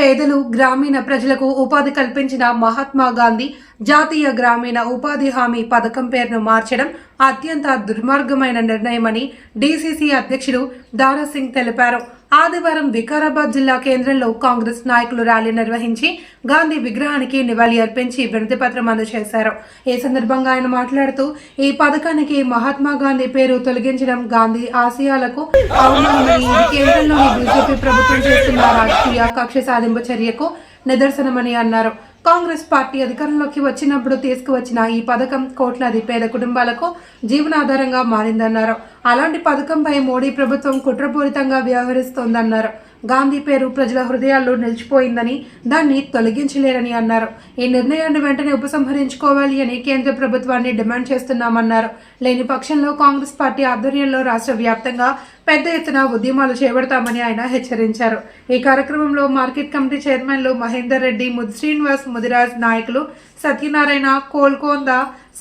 పేదలు గ్రామీణ ప్రజలకు ఉపాధి కల్పించిన మహాత్మా గాంధీ జాతీయ గ్రామీణ ఉపాధి హామీ పథకం పేరును మార్చడం అత్యంత దుర్మార్గమైన నిర్ణయమని డీసీసీ అధ్యక్షుడు దారా సింగ్ తెలిపారు. ఆదివారం వికారాబాద్ జిల్లా కేంద్రంలో కాంగ్రెస్ నాయకులు ర్యాలీ నిర్వహించి గాంధీ విగ్రహానికి నివాళి అర్పించి వినతిపత్రం అందజేశారు. ఈ సందర్భంగా ఆయన మాట్లాడుతూ ఈ పథకానికి మహాత్మా గాంధీ పేరు తొలగించడం గాంధీ ఆశయాలకు అవమానమని, ఇది కేంద్రంలోని బీజేపీ ప్రభుత్వం చేస్తున్న రాజకీయ కక్ష సాధింపు చర్యకు నిదర్శనమని అన్నారు. కాంగ్రెస్ పార్టీ అధికారంలోకి వచ్చినప్పుడు తీసుకువచ్చిన ఈ పథకం కోట్లాది పేద కుటుంబాలకు జీవనాధారంగా మారిందన్నారు. అలాంటి పథకంపై మోడీ ప్రభుత్వం కుట్రపూరితంగా వ్యవహరిస్తోందన్నారు. గాంధీ పేరు ప్రజల హృదయాల్లో నిలిచిపోయిందని, దాన్ని తొలగించలేరని అన్నారు. ఈ నిర్ణయాన్ని వెంటనే ఉపసంహరించుకోవాలి అని కేంద్ర ప్రభుత్వాన్ని డిమాండ్ చేస్తున్నామన్నారు. లేని పక్షంలో కాంగ్రెస్ పార్టీ ఆధ్వర్యంలో రాష్ట్ర వ్యాప్తంగా పెద్ద ఎత్తున ఉద్యమాలు చేపడతామని ఆయన హెచ్చరించారు. ఈ కార్యక్రమంలో మార్కెట్ కమిటీ చైర్మన్లు మహేందర్ రెడ్డి, శ్రీనివాస్, ముదిరాజ్, నాయకులు సత్యనారాయణ, కోల్కొంద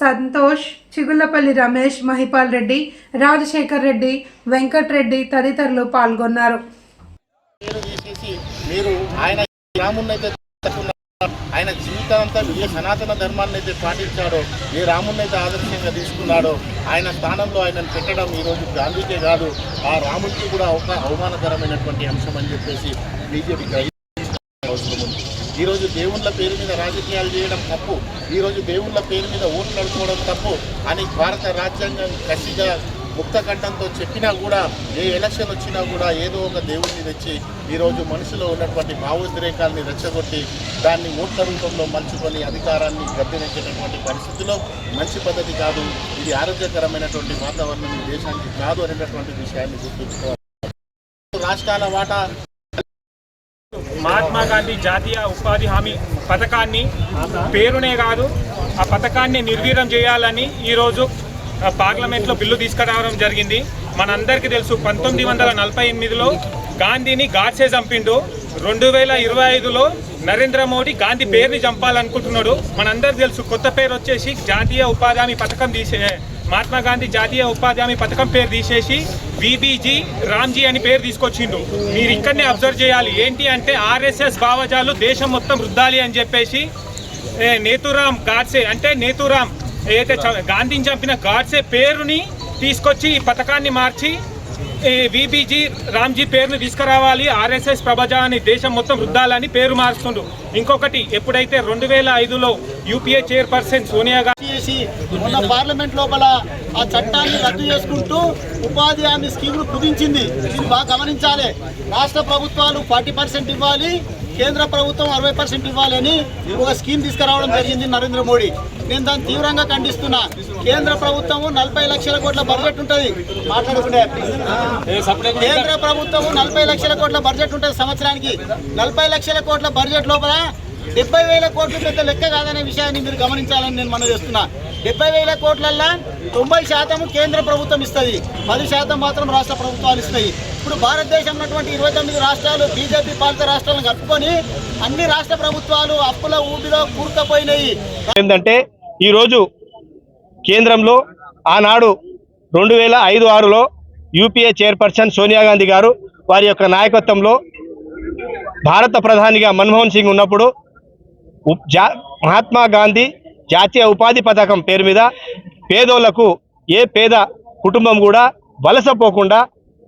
సంతోష్, చిగుళ్లపల్లి రమేష్, మహిపాల్ రెడ్డి, రాజశేఖర్ రెడ్డి, వెంకట్ రెడ్డి తదితరులు పాల్గొన్నారు. ఆయన జీవితాంతా ఏ సనాతన ధర్మాన్ని అయితే పాటించాడో, ఏ రాముడిని అయితే ఆదర్శంగా తీసుకున్నాడో ఆయన స్థానంలో ఆయనను పెట్టడం ఈరోజు గాంధీకే కాదు, ఆ రాముడికి కూడా ఒక అవమానకరమైనటువంటి అంశం అని చెప్పేసి బీజేపీకి అవసరం ఉంది. ఈరోజు దేవుళ్ళ పేరు మీద రాజకీయాలు చేయడం తప్పు, ఈరోజు దేవుళ్ళ పేరు మీద ఓట్లు నడుపుకోవడం తప్పు అని భారత రాజ్యాంగం కసిగా ముక్తకంఠంతో చెప్పినా కూడా, ఏ ఎలక్షన్ వచ్చినా కూడా ఏదో ఒక దేవుడిని తెచ్చి ఈరోజు మనసులో ఉన్నటువంటి భావోద్రేకాలని రెచ్చగొట్టి దాన్ని ఓట్ల రూపంలో మలుచుకొని అధికారాన్ని గద్దెనెచ్చేటటువంటి పరిస్థితిలో మంచి పద్ధతి కాదు. ఇది ఆరోగ్యకరమైనటువంటి వాతావరణం ఈ దేశానికి కాదు అనేటటువంటి విషయాన్ని గుర్తుంచుకోవాలి. రాష్ట్రాల వాటా మహాత్మా గాంధీ జాతీయ ఉపాధి హామీ పథకాన్ని పేరునే కాదు, ఆ పథకాన్ని నిర్వీర్యం చేయాలని ఈరోజు పార్లమెంట్లో బిల్లు తీసుకురావడం జరిగింది. మనందరికీ తెలుసు, 1948లో గాంధీని గాడ్సే చంపిండు. 2025లో నరేంద్ర మోడీ గాంధీ పేరుని చంపాలనుకుంటున్నాడు. మనందరికీ తెలుసు, కొత్త పేరు వచ్చేసి జాతీయ ఉపాధి హామీ పథకం మహాత్మా గాంధీ జాతీయ ఉపాధి హామీ పథకం పేరు తీసేసి విబీజీ రామ్జీ అని పేరు తీసుకొచ్చిండు. మీరు ఇక్కడనే అబ్జర్వ్ చేయాలి. ఏంటి అంటే ఆర్ఎస్ఎస్ భావజాలు దేశం మొత్తం రుద్దాలి అని చెప్పేసి నేతూరామ్ గాడ్సే అంటే నేతూరామ్ ఏదైతే గాంధీని చంపిన గాడ్సే పేరుని తీసుకొచ్చి ఈ పథకాన్ని మార్చి విబీజీ రామ్జీ పేరును తీసుకురావాలి, ఆర్ఎస్ఎస్ ప్రభజాన్ని దేశం మొత్తం రుద్దాలని పేరు మారుస్తుండు. ఇంకొకటి, ఎప్పుడైతే 2005లో యూపీఏ చైర్పర్సన్ సోనియా గాంధీ మొన్న పార్లమెంట్ లోపల ఆ చట్టాన్ని రద్దు చేసుకుంటూ ఉపాధి హామీ స్కీమ్ను కుదించింది. దీన్ని బాగా గమనించాలి. రాష్ట్ర ప్రభుత్వాలు 40% ఇవ్వాలి, కేంద్ర ప్రభుత్వం 60% ఇవ్వాలని ఒక స్కీమ్ తీసుకురావడం జరిగింది నరేంద్ర మోడీ. నేను దాన్ని తీవ్రంగా ఖండిస్తున్నా. కేంద్ర ప్రభుత్వం 40 లక్షల కోట్ల బడ్జెట్ ఉంటుంది, మాట్లాడుకుంటే కేంద్ర ప్రభుత్వం 40 లక్షల కోట్ల బడ్జెట్ ఉంటుంది సంవత్సరానికి. 40 లక్షల కోట్ల బడ్జెట్ లోపల 70,000 కోట్లు పెద్ద లెక్క కాదనే విషయాన్ని మీరు గమనించాలని నేను మనం చేస్తున్నా. 70,000 కోట్లల్లో 90% కేంద్ర ప్రభుత్వం ఇస్తుంది, 10% మాత్రం రాష్ట్ర ప్రభుత్వాలు ఇస్తాయి. ఇప్పుడు భారతదేశం ఉన్నటువంటి 29 రాష్ట్రాలు బీజేపీ పాలిత రాష్ట్రాలను కలుపుకొని అన్ని రాష్ట్ర ప్రభుత్వాలు అప్పుల ఊబిలో కూరుకుపోయినాయి. ఏంటంటే ఈరోజు కేంద్రంలో ఆనాడు 2005-6లో యూపీఏ చైర్పర్సన్ సోనియా గాంధీ గారు వారి యొక్క నాయకత్వంలో భారత ప్రధానిగా మన్మోహన్ సింగ్ ఉన్నప్పుడు మహాత్మా గాంధీ జాతీయ ఉపాధి పథకం పేరు మీద పేదోళ్లకు ఏ పేద కుటుంబం కూడా వలసపోకుండా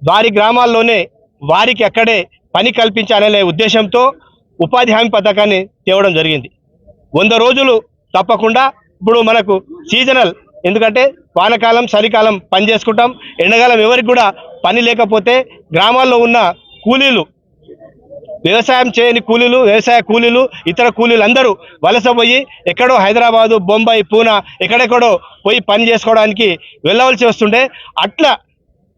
వారి గ్రామాల్లోనే వారికి అక్కడే పని కల్పించాలనే ఉద్దేశంతో ఉపాధి హామీ పథకాన్ని తేవడం జరిగింది. 100 రోజులు తప్పకుండా ఇప్పుడు మనకు సీజనల్, ఎందుకంటే వానకాలం చలికాలం పని చేసుకుంటాం, ఎండాకాలం ఎవరికి కూడా పని లేకపోతే గ్రామాల్లో ఉన్న కూలీలు, వ్యవసాయం చేయని కూలీలు, వ్యవసాయ కూలీలు, ఇతర కూలీలు అందరూ వలసపోయి ఎక్కడో హైదరాబాదు, బొంబాయి, పూనా ఎక్కడెక్కడో పోయి పని చేసుకోవడానికి వెళ్ళవలసి వస్తుండే. అట్లా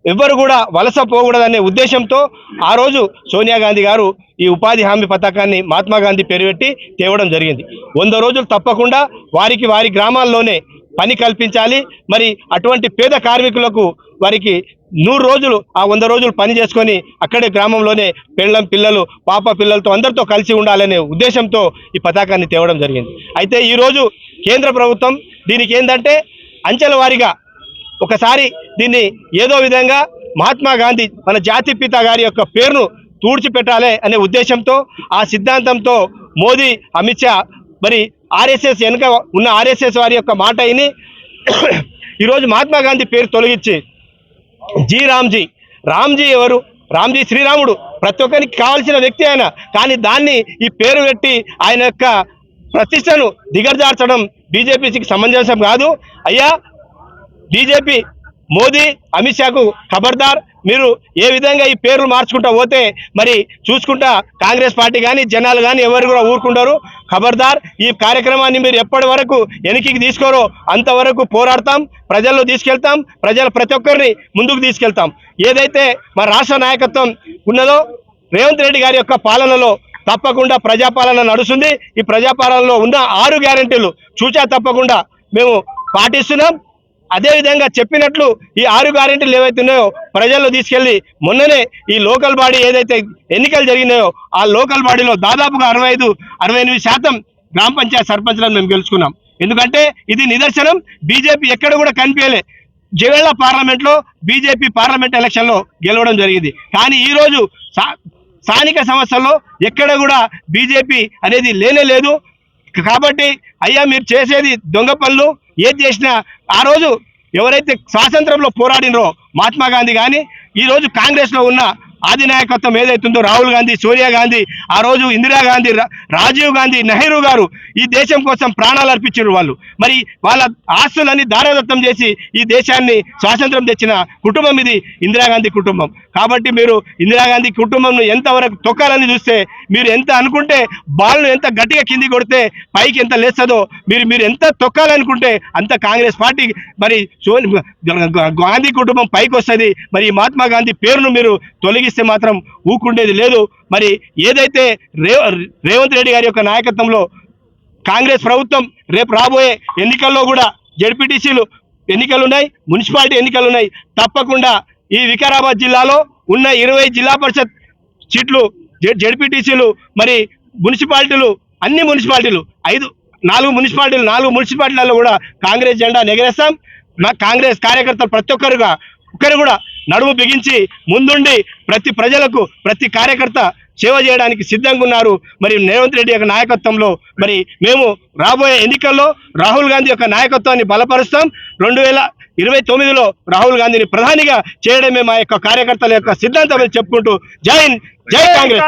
ఎవ్వరు కూడా వలస పోకూడదనే ఉద్దేశంతో ఆ రోజు సోనియా గాంధీ గారు ఈ ఉపాధి హామీ పథకాన్ని మహాత్మా గాంధీ పేరు పెట్టి తేవడం జరిగింది. 100 రోజులు తప్పకుండా వారి గ్రామాల్లోనే పని కల్పించాలి. మరి అటువంటి పేద కార్మికులకు వారికి 100 రోజులు ఆ 100 రోజులు పని చేసుకొని అక్కడే గ్రామంలోనే పెళ్ళం పిల్లలు పాప పిల్లలతో అందరితో కలిసి ఉండాలనే ఉద్దేశంతో ఈ పథకాన్ని తేవడం జరిగింది. అయితే ఈరోజు కేంద్ర ప్రభుత్వం దీనికి ఏంటంటే అంచెల వారీగా ఒకసారి దీన్ని ఏదో విధంగా మహాత్మా గాంధీ మన జాతిపిత గారి యొక్క పేరును తూడ్చిపెట్టాలి అనే ఉద్దేశంతో ఆ సిద్ధాంతంతో మోదీ అమిత్ షా మరి ఆర్ఎస్ఎస్ వెనుక ఉన్న ఆర్ఎస్ఎస్ వారి యొక్క మాట అయిని ఈరోజు మహాత్మా గాంధీ పేరు తొలగించి రామ్జీ ఎవరు? రామ్జీ శ్రీరాముడు, ప్రతి ఒక్కరికి కావాల్సిన వ్యక్తి ఆయన. కానీ దాన్ని ఈ పేరు పెట్టి ఆయన యొక్క ప్రతిష్టను దిగజార్చడం బీజేపీకి సమంజసం కాదు. అయ్యా బీజేపీ మోదీ అమిత్ షాకు ఖబర్దార్, మీరు ఏ విధంగా ఈ పేర్లు మార్చుకుంటా పోతే మరి చూసుకుంటా కాంగ్రెస్ పార్టీ కానీ జనాలు కానీ ఎవరు కూడా ఊరుకుంటారు. ఖబర్దార్, ఈ కార్యక్రమాన్ని మీరు ఎప్పటి వరకు వెనక్కి తీసుకోరో అంతవరకు పోరాడతాం, ప్రజల్లో తీసుకెళ్తాం, ప్రతి ఒక్కరిని ముందుకు తీసుకెళ్తాం. ఏదైతే మా రాష్ట్ర నాయకత్వం ఉన్నదో రేవంత్ రెడ్డి గారి యొక్క పాలనలో తప్పకుండా ప్రజాపాలన నడుస్తుంది. ఈ ప్రజాపాలనలో ఉన్న 6 గ్యారెంటీలు చూచా తప్పకుండా మేము పాటిస్తున్నాం. అదేవిధంగా చెప్పినట్లు ఈ 6 గ్యారెంటీలు ఏవైతే ఉన్నాయో ప్రజల్లో తీసుకెళ్లి మొన్ననే ఈ లోకల్ బాడీ ఏదైతే ఎన్నికలు జరిగినాయో ఆ లోకల్ బాడీలో దాదాపుగా 68% గ్రామ పంచాయతీ సర్పంచ్లను మేము గెలుచుకున్నాం. ఎందుకంటే ఇది నిదర్శనం. బీజేపీ ఎక్కడ కూడా కనిపించలే. జగళ్ళ పార్లమెంట్లో బీజేపీ పార్లమెంట్ ఎలక్షన్లో గెలవడం జరిగింది. కానీ ఈరోజు స్థానిక సంస్థల్లో ఎక్కడ కూడా బీజేపీ అనేది లేనే లేదు. కాబట్టి అయ్యా మీరు చేసేది దొంగ పనులు. ఏది చేసినా ఆ రోజు ఎవరైతే స్వాతంత్రంలో పోరాడినరో మహాత్మా గాంధీ కానీ ఈరోజు కాంగ్రెస్లో ఉన్న ఆదినాయకత్వం ఏదైతుందో రాహుల్ గాంధీ, సోనియా గాంధీ, ఆ రోజు ఇందిరాగాంధీ, రాజీవ్ గాంధీ, నెహ్రూ గారు ఈ దేశం కోసం ప్రాణాలు అర్పించారు. వాళ్ళు మరి వాళ్ళ ఆస్తులన్నీ దారదత్తం చేసి ఈ దేశాన్ని స్వాతంత్రం తెచ్చిన కుటుంబం ఇది ఇందిరాగాంధీ కుటుంబం. కాబట్టి మీరు ఇందిరాగాంధీ కుటుంబంను ఎంతవరకు తొక్కాలని చూస్తే, మీరు ఎంత అనుకుంటే బాల్ను ఎంత గట్టిగా కింది కొడితే పైకి ఎంత లేస్తుందో మీరు ఎంత తొక్కాలనుకుంటే అంత కాంగ్రెస్ పార్టీ మరి గాంధీ కుటుంబం పైకి వస్తుంది. మరి మహాత్మా గాంధీ పేరును మీరు తొలగిస్తే మాత్రం ఊకుండేది లేదు. మరి ఏదైతే రేవంత్ రెడ్డి గారి యొక్క నాయకత్వంలో కాంగ్రెస్ ప్రభుత్వం రేపు రాబోయే ఎన్నికల్లో కూడా జెడ్పీటీసీలు ఎన్నికలు ఉన్నాయి, మున్సిపాలిటీ ఎన్నికలు ఉన్నాయి. తప్పకుండా ఈ వికారాబాద్ జిల్లాలో ఉన్న 20 జిల్లా పరిషత్ సీట్లు జెడ్పీటీసీలు మరి మున్సిపాలిటీలు అన్ని మున్సిపాలిటీలు 4 మున్సిపాలిటీలలో కూడా కాంగ్రెస్ జెండా ఎగరేస్తాం. మా కాంగ్రెస్ కార్యకర్తలు ప్రతి ఒక్కరు కూడా నడుము బిగించి ముందుండి ప్రతి ప్రజలకు ప్రతి కార్యకర్త సేవ చేయడానికి సిద్ధంగా ఉన్నారు. మరి రేవంత్ రెడ్డి యొక్క నాయకత్వంలో మరి మేము రాబోయే ఎన్నికల్లో రాహుల్ గాంధీ యొక్క నాయకత్వాన్ని బలపరుస్తాం. 2029లో రాహుల్ గాంధీని ప్రధానిగా చేయడమే మా యొక్క కార్యకర్తల యొక్క సిద్ధాంతం చెప్పుకుంటూ జై హింద్, జై కాంగ్రెస్.